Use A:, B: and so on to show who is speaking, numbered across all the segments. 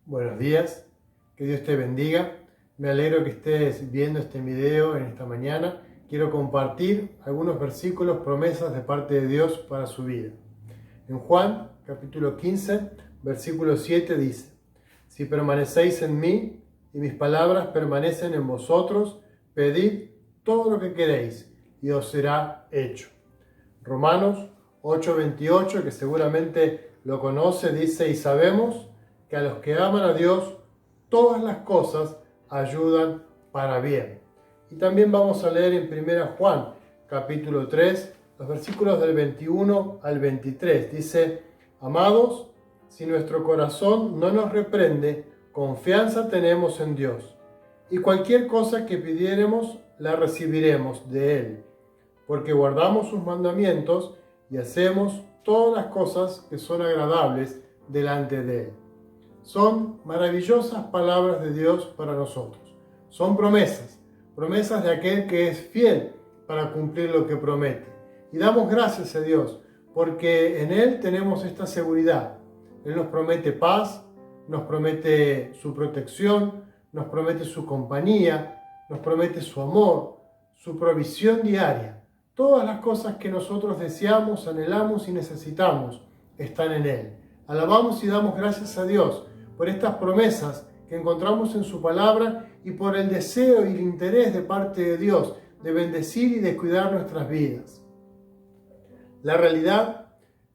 A: Buenos días, que Dios te bendiga. Me alegro que estés viendo este video en esta mañana. Quiero compartir algunos versículos, promesas de parte de Dios para su vida. En Juan, capítulo 15, versículo 7 dice: Si permanecéis en mí y mis palabras permanecen en vosotros, pedid todo lo que queréis y os será hecho. Romanos 8:28, que seguramente lo conoce, dice: Y sabemos que a los que aman a Dios, todas las cosas ayudan para bien. Y también vamos a leer en 1 Juan, capítulo 3, los versículos del 21 al 23. Dice: Amados, si nuestro corazón no nos reprende, confianza tenemos en Dios, y cualquier cosa que pidiéremos, la recibiremos de Él, porque guardamos sus mandamientos y hacemos todas las cosas que son agradables delante de Él. Son maravillosas palabras de Dios para nosotros. Son promesas de aquel que es fiel para cumplir lo que promete. Y damos gracias a Dios, porque en Él tenemos esta seguridad. Él nos promete paz, nos promete su protección, nos promete su compañía, nos promete su amor, su provisión diaria. Todas las cosas que nosotros deseamos, anhelamos y necesitamos están en Él. Alabamos y damos gracias a Dios por estas promesas que encontramos en su palabra y por el deseo y el interés de parte de Dios de bendecir y de cuidar nuestras vidas. La realidad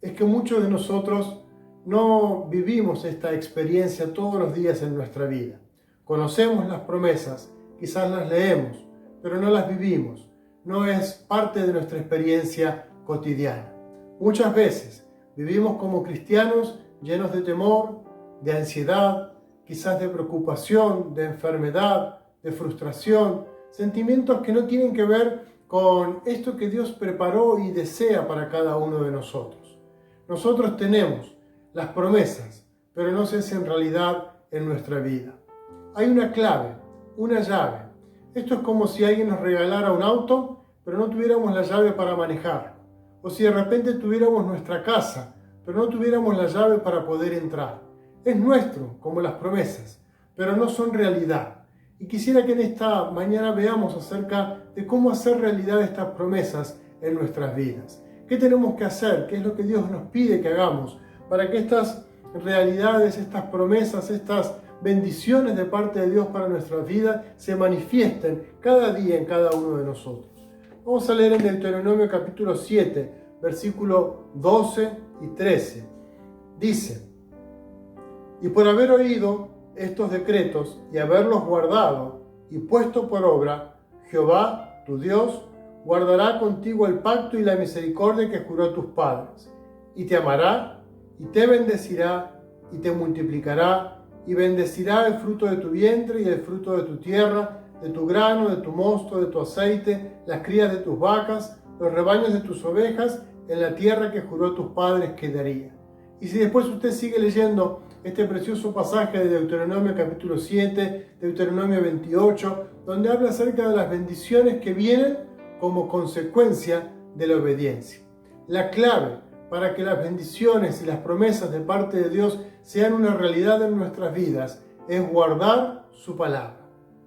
A: es que muchos de nosotros no vivimos esta experiencia todos los días en nuestra vida. Conocemos las promesas, quizás las leemos, pero no las vivimos. No es parte de nuestra experiencia cotidiana. Muchas veces vivimos como cristianos llenos de temor, de ansiedad, quizás de preocupación, de enfermedad, de frustración, sentimientos que no tienen que ver con esto que Dios preparó y desea para cada uno de nosotros. Nosotros tenemos las promesas, pero no se hacen realidad en nuestra vida. Hay una clave, una llave. Esto es como si alguien nos regalara un auto, pero no tuviéramos la llave para manejar. O si de repente tuviéramos nuestra casa, pero no tuviéramos la llave para poder entrar. Es nuestro, como las promesas, pero no son realidad. Y quisiera que en esta mañana veamos acerca de cómo hacer realidad estas promesas en nuestras vidas. ¿Qué tenemos que hacer? ¿Qué es lo que Dios nos pide que hagamos para que estas realidades, estas promesas, estas bendiciones de parte de Dios para nuestra vida se manifiesten cada día en cada uno de nosotros? Vamos a leer en Deuteronomio capítulo 7, versículos 12 y 13. Dice: Y por haber oído estos decretos y haberlos guardado y puesto por obra, Jehová, tu Dios, guardará contigo el pacto y la misericordia que juró a tus padres, y te amará, y te bendecirá, y te multiplicará, y bendecirá el fruto de tu vientre y el fruto de tu tierra, de tu grano, de tu mosto, de tu aceite, las crías de tus vacas, los rebaños de tus ovejas, en la tierra que juró a tus padres que daría. Y si después usted sigue leyendo este precioso pasaje de Deuteronomio capítulo 7, Deuteronomio 28, donde habla acerca de las bendiciones que vienen como consecuencia de la obediencia. La clave para que las bendiciones y las promesas de parte de Dios sean una realidad en nuestras vidas es guardar su palabra,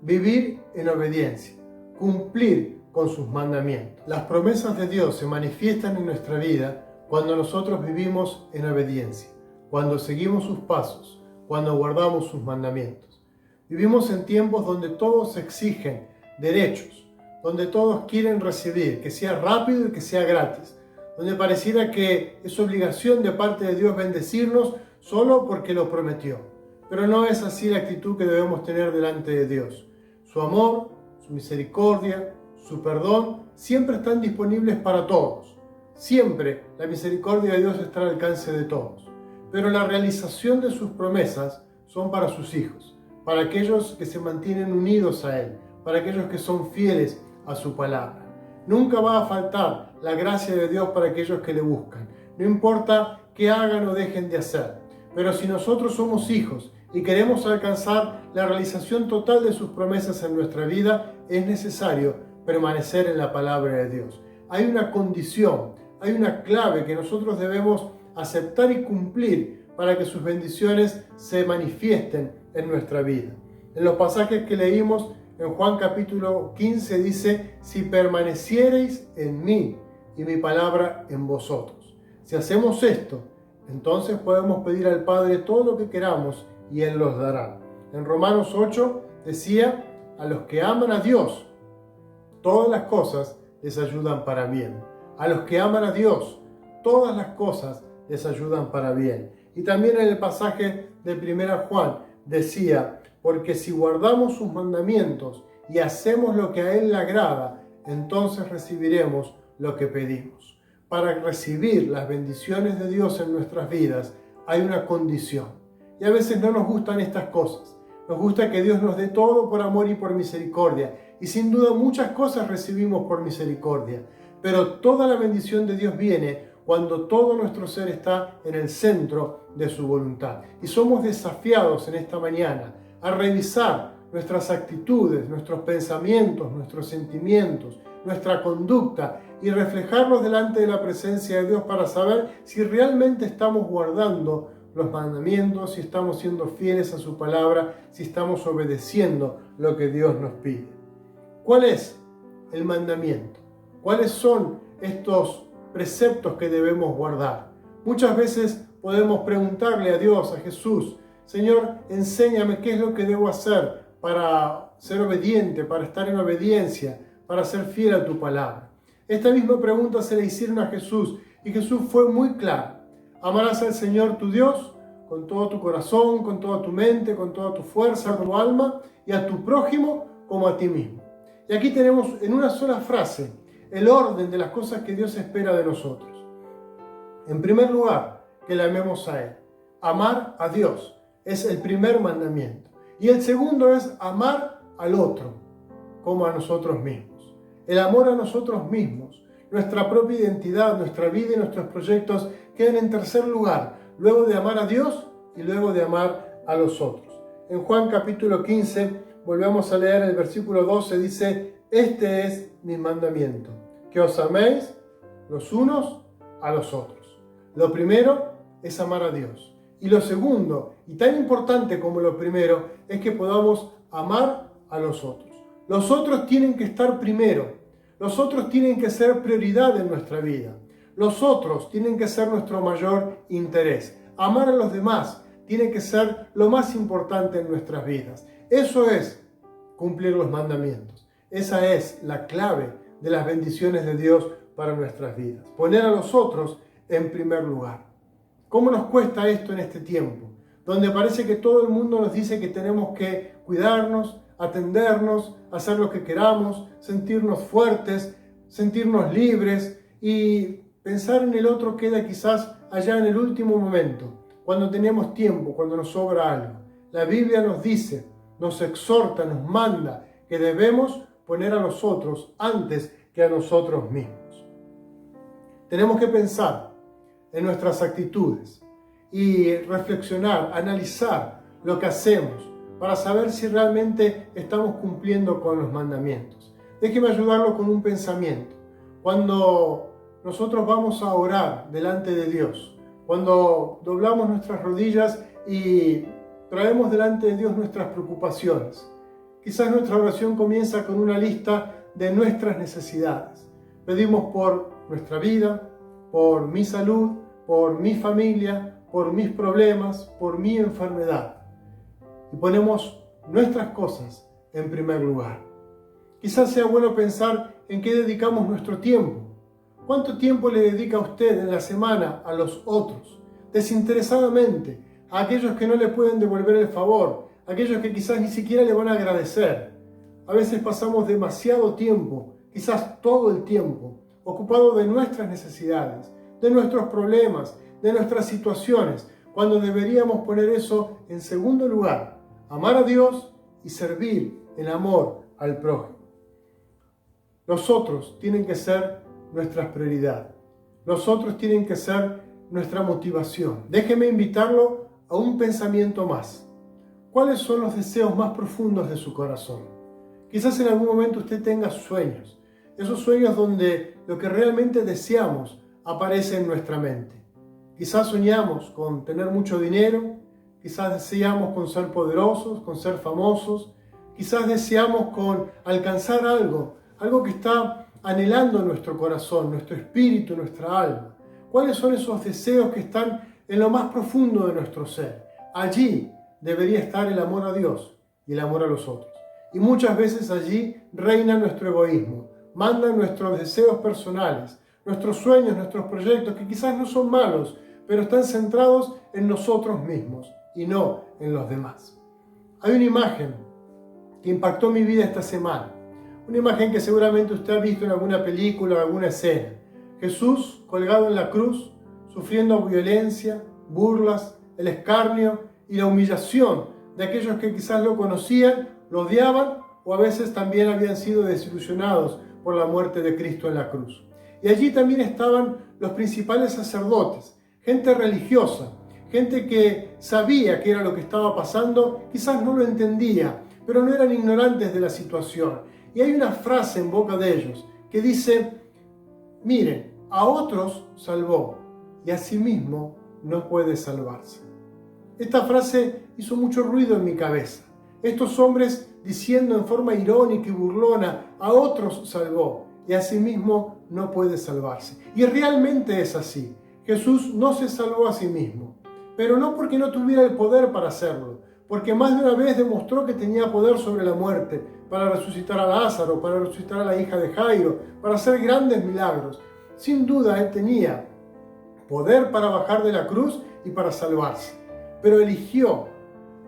A: vivir en obediencia, cumplir con sus mandamientos. Las promesas de Dios se manifiestan en nuestra vida cuando nosotros vivimos en obediencia, cuando seguimos sus pasos, cuando guardamos sus mandamientos. Vivimos en tiempos donde todos exigen derechos, donde todos quieren recibir, que sea rápido y que sea gratis, donde pareciera que es obligación de parte de Dios bendecirnos solo porque lo prometió. Pero no es así la actitud que debemos tener delante de Dios. Su amor, su misericordia, su perdón siempre están disponibles para todos. Siempre la misericordia de Dios está al alcance de todos. Pero la realización de sus promesas son para sus hijos, para aquellos que se mantienen unidos a Él, para aquellos que son fieles a su palabra. Nunca va a faltar la gracia de Dios para aquellos que le buscan. No importa qué hagan o dejen de hacer. Pero si nosotros somos hijos y queremos alcanzar la realización total de sus promesas en nuestra vida, es necesario permanecer en la palabra de Dios. Hay una condición, hay una clave que nosotros debemos aceptar y cumplir para que sus bendiciones se manifiesten en nuestra vida. En los pasajes que leímos en Juan capítulo 15 dice: si permaneciereis en mí y mi palabra en vosotros. Si hacemos esto, entonces podemos pedir al Padre todo lo que queramos y Él los dará. En Romanos 8 decía: a los que aman a Dios, todas las cosas les ayudan para bien. A los que aman a Dios, todas las cosas les ayudan para bien. Y también en el pasaje de 1 Juan decía: porque si guardamos sus mandamientos y hacemos lo que a Él le agrada, entonces recibiremos lo que pedimos. Para recibir las bendiciones de Dios en nuestras vidas hay una condición. Y a veces no nos gustan estas cosas. Nos gusta que Dios nos dé todo por amor y por misericordia. Y sin duda muchas cosas recibimos por misericordia. Pero toda la bendición de Dios viene cuando todo nuestro ser está en el centro de su voluntad. Y somos desafiados en esta mañana a revisar nuestras actitudes, nuestros pensamientos, nuestros sentimientos, nuestra conducta y reflejarlos delante de la presencia de Dios para saber si realmente estamos guardando los mandamientos, si estamos siendo fieles a su palabra, si estamos obedeciendo lo que Dios nos pide. ¿Cuál es el mandamiento? ¿Cuáles son estos preceptos que debemos guardar? Muchas veces podemos preguntarle a Dios, a Jesús: Señor, enséñame qué es lo que debo hacer para ser obediente, para estar en obediencia, para ser fiel a tu palabra. Esta misma pregunta se le hicieron a Jesús y Jesús fue muy claro. Amarás al Señor tu Dios con todo tu corazón, con toda tu mente, con toda tu fuerza, con tu alma, y a tu prójimo como a ti mismo. Y aquí tenemos en una sola frase el orden de las cosas que Dios espera de nosotros. En primer lugar, que le amemos a Él. Amar a Dios es el primer mandamiento. Y el segundo es amar al otro como a nosotros mismos. El amor a nosotros mismos, nuestra propia identidad, nuestra vida y nuestros proyectos quedan en tercer lugar, luego de amar a Dios y luego de amar a los otros. En Juan capítulo 15, volvemos a leer el versículo 12, dice: este es mi mandamiento, que os améis los unos a los otros. Lo primero es amar a Dios. Y lo segundo, y tan importante como lo primero, es que podamos amar a los otros. Los otros tienen que estar primero. Los otros tienen que ser prioridad en nuestra vida. Los otros tienen que ser nuestro mayor interés. Amar a los demás tiene que ser lo más importante en nuestras vidas. Eso es cumplir los mandamientos. Esa es la clave de las bendiciones de Dios para nuestras vidas. Poner a los otros en primer lugar. ¿Cómo nos cuesta esto en este tiempo? Donde parece que todo el mundo nos dice que tenemos que cuidarnos, atendernos, hacer lo que queramos, sentirnos fuertes, sentirnos libres, y pensar en el otro queda quizás allá en el último momento, cuando tenemos tiempo, cuando nos sobra algo. La Biblia nos dice, nos exhorta, nos manda que debemos poner a los otros antes que a nosotros mismos. Tenemos que pensar en nuestras actitudes y reflexionar, analizar lo que hacemos para saber si realmente estamos cumpliendo con los mandamientos. Déjeme ayudarlo con un pensamiento. Cuando nosotros vamos a orar delante de Dios, cuando doblamos nuestras rodillas y traemos delante de Dios nuestras preocupaciones, quizás nuestra oración comienza con una lista de nuestras necesidades. Pedimos por nuestra vida, por mi salud, por mi familia, por mis problemas, por mi enfermedad. Y ponemos nuestras cosas en primer lugar. Quizás sea bueno pensar en qué dedicamos nuestro tiempo. ¿Cuánto tiempo le dedica usted en la semana a los otros? Desinteresadamente, a aquellos que no le pueden devolver el favor, a aquellos que quizás ni siquiera le van a agradecer. A veces pasamos demasiado tiempo, quizás todo el tiempo, ocupado de nuestras necesidades, de nuestros problemas, de nuestras situaciones, cuando deberíamos poner eso en segundo lugar, amar a Dios y servir en amor al prójimo. Los otros tienen que ser nuestra prioridad. Los otros tienen que ser nuestra motivación. Déjeme invitarlo a un pensamiento más. ¿Cuáles son los deseos más profundos de su corazón? Quizás en algún momento usted tenga sueños. Esos sueños donde lo que realmente deseamos aparece en nuestra mente. Quizás soñamos con tener mucho dinero, quizás deseamos con ser poderosos, con ser famosos, quizás deseamos con alcanzar algo que está anhelando nuestro corazón, nuestro espíritu, nuestra alma. ¿Cuáles son esos deseos que están en lo más profundo de nuestro ser? Allí debería estar el amor a Dios y el amor a los otros. Y muchas veces allí reina nuestro egoísmo, mandan nuestros deseos personales, nuestros sueños, nuestros proyectos, que quizás no son malos, pero están centrados en nosotros mismos y no en los demás. Hay una imagen que impactó mi vida esta semana, una imagen que seguramente usted ha visto en alguna película o alguna escena. Jesús colgado en la cruz, sufriendo violencia, burlas, el escarnio y la humillación de aquellos que quizás lo conocían, lo odiaban o a veces también habían sido desilusionados por la muerte de Cristo en la cruz. Y allí también estaban los principales sacerdotes, gente religiosa, gente que sabía qué era lo que estaba pasando, quizás no lo entendía, pero no eran ignorantes de la situación. Y hay una frase en boca de ellos que dice: miren, a otros salvó y a sí mismo no puede salvarse. Esta frase hizo mucho ruido en mi cabeza. Estos hombres diciendo en forma irónica y burlona: a otros salvó y a sí mismo no puede salvarse. Y realmente es así. Jesús no se salvó a sí mismo, pero no porque no tuviera el poder para hacerlo, porque más de una vez demostró que tenía poder sobre la muerte, para resucitar a Lázaro, para resucitar a la hija de Jairo, para hacer grandes milagros. Sin duda él tenía poder para bajar de la cruz y para salvarse, pero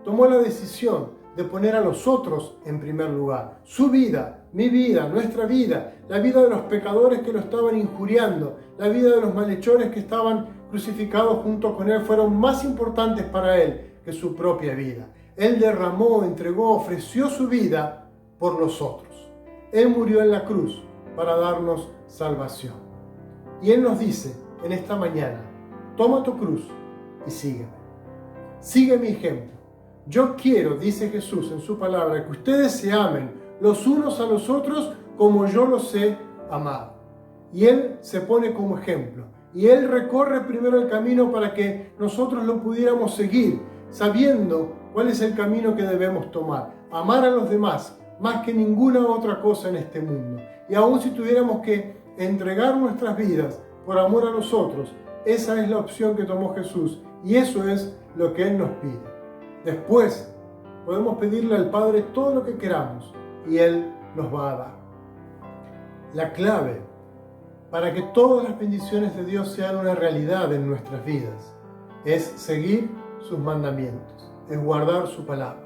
A: tomó la decisión de poner a los otros en primer lugar. Su vida, mi vida, nuestra vida, la vida de los pecadores que lo estaban injuriando, la vida de los malhechores que estaban crucificados junto con él, fueron más importantes para él que su propia vida. Él derramó, entregó, ofreció su vida por los otros. Él murió en la cruz para darnos salvación. Y Él nos dice en esta mañana: toma tu cruz y sígueme. Sigue mi ejemplo. Yo quiero, dice Jesús en su palabra, que ustedes se amen los unos a los otros como yo los he amado. Y Él se pone como ejemplo. Y Él recorre primero el camino para que nosotros lo pudiéramos seguir, sabiendo cuál es el camino que debemos tomar. Amar a los demás más que ninguna otra cosa en este mundo. Y aun si tuviéramos que entregar nuestras vidas por amor a los otros, esa es la opción que tomó Jesús. Y eso es lo que Él nos pide. Después podemos pedirle al Padre todo lo que queramos y Él nos va a dar. La clave para que todas las bendiciones de Dios sean una realidad en nuestras vidas es seguir sus mandamientos, es guardar su palabra.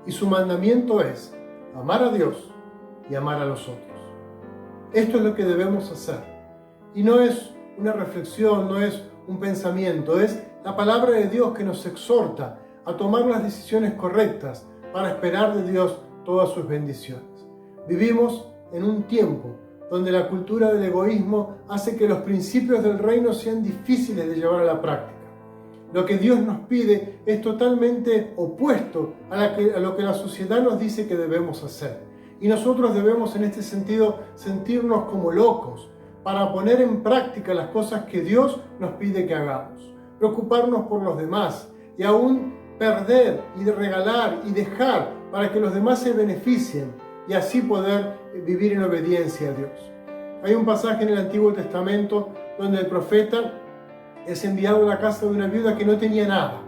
A: Y su mandamiento es amar a Dios y amar a los otros. Esto es lo que debemos hacer. Y no es una reflexión, no es un pensamiento, es la palabra de Dios que nos exhorta a tomar las decisiones correctas para esperar de Dios todas sus bendiciones. Vivimos en un tiempo donde la cultura del egoísmo hace que los principios del reino sean difíciles de llevar a la práctica. Lo que Dios nos pide es totalmente opuesto a lo que la sociedad nos dice que debemos hacer. Y nosotros debemos en este sentido sentirnos como locos para poner en práctica las cosas que Dios nos pide que hagamos. Preocuparnos por los demás y aún perder y regalar y dejar para que los demás se beneficien y así poder vivir en obediencia a Dios. Hay un pasaje en el Antiguo Testamento donde el profeta es enviado a la casa de una viuda que no tenía nada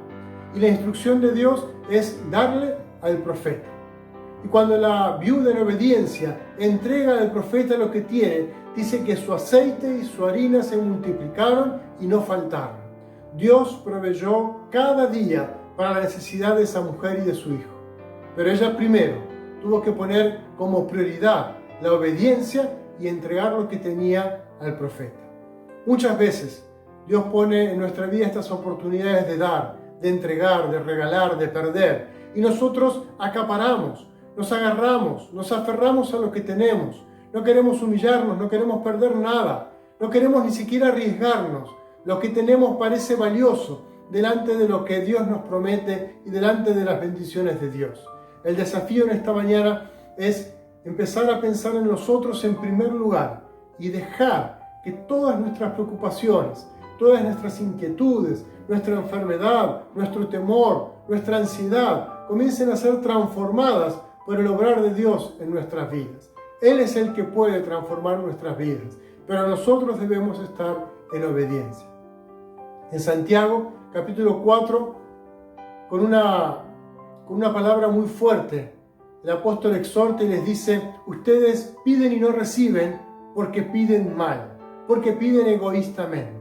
A: y la instrucción de Dios es darle al profeta. Y cuando la viuda en obediencia entrega al profeta lo que tiene, dice que su aceite y su harina se multiplicaron y no faltaron. Dios proveyó cada día para la necesidad de esa mujer y de su hijo. Pero ella primero tuvo que poner como prioridad la obediencia y entregar lo que tenía al profeta. Muchas veces Dios pone en nuestra vida estas oportunidades de dar, de entregar, de regalar, de perder. Y nosotros acaparamos, nos agarramos, nos aferramos a lo que tenemos. No queremos humillarnos, no queremos perder nada. No queremos ni siquiera arriesgarnos. Lo que tenemos parece valioso delante de lo que Dios nos promete y delante de las bendiciones de Dios. El desafío en esta mañana es empezar a pensar en nosotros en primer lugar y dejar que todas nuestras preocupaciones, todas nuestras inquietudes, nuestra enfermedad, nuestro temor, nuestra ansiedad, comiencen a ser transformadas por el obrar de Dios en nuestras vidas. Él es el que puede transformar nuestras vidas, pero nosotros debemos estar en obediencia. En Santiago, capítulo 4, con una palabra muy fuerte, el apóstol exhorta y les dice: ustedes piden y no reciben porque piden mal, porque piden egoístamente.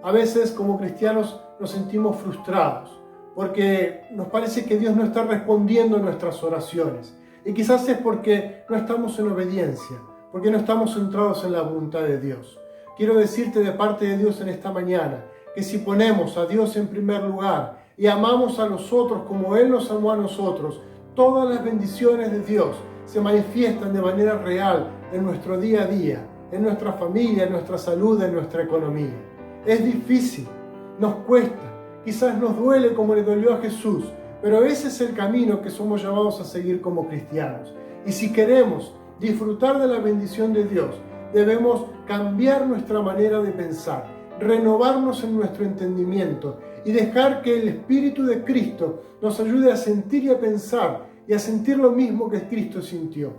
A: A veces como cristianos nos sentimos frustrados porque nos parece que Dios no está respondiendo a nuestras oraciones. Y quizás es porque no estamos en obediencia, porque no estamos centrados en la voluntad de Dios. Quiero decirte de parte de Dios en esta mañana que si ponemos a Dios en primer lugar y amamos a los otros como Él nos amó a nosotros, todas las bendiciones de Dios se manifiestan de manera real en nuestro día a día, en nuestra familia, en nuestra salud, en nuestra economía. Es difícil, nos cuesta, quizás nos duele como le dolió a Jesús, pero ese es el camino que somos llamados a seguir como cristianos. Y si queremos disfrutar de la bendición de Dios, debemos cambiar nuestra manera de pensar, renovarnos en nuestro entendimiento y dejar que el Espíritu de Cristo nos ayude a sentir y a pensar y a sentir lo mismo que Cristo sintió.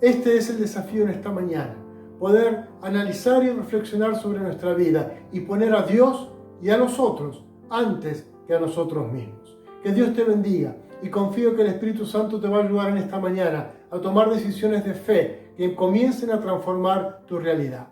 A: Este es el desafío en esta mañana, poder analizar y reflexionar sobre nuestra vida y poner a Dios y a los otros antes que a nosotros mismos. Que Dios te bendiga y confío que el Espíritu Santo te va a ayudar en esta mañana a tomar decisiones de fe que comiencen a transformar tu realidad.